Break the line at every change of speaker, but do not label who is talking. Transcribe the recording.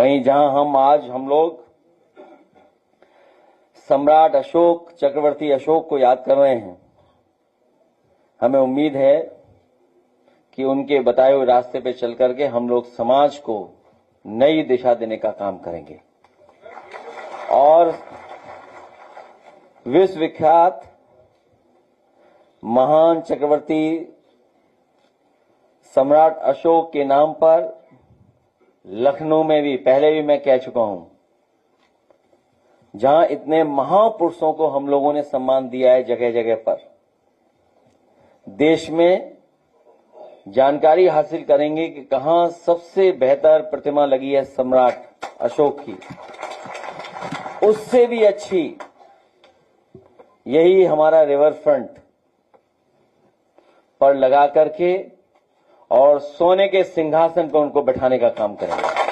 वहीं जहां हम लोग सम्राट अशोक, चक्रवर्ती अशोक को याद कर रहे हैं, हमें उम्मीद है कि उनके बताए हुए रास्ते पे चल करके हम लोग समाज को नई दिशा देने का काम करेंगे और विश्वविख्यात महान चक्रवर्ती सम्राट अशोक के नाम पर लखनऊ में भी पहले भी मैं कह चुका हूं, जहां इतने महापुरुषों को हम लोगों ने सम्मान दिया है जगह जगह पर, देश में जानकारी हासिल करेंगे कि कहां सबसे बेहतर प्रतिमा लगी है सम्राट अशोक की, उससे भी अच्छी यही हमारा रिवर फ्रंट पर लगा करके और सोने के सिंहासन पर उनको बैठाने का काम करेंगे।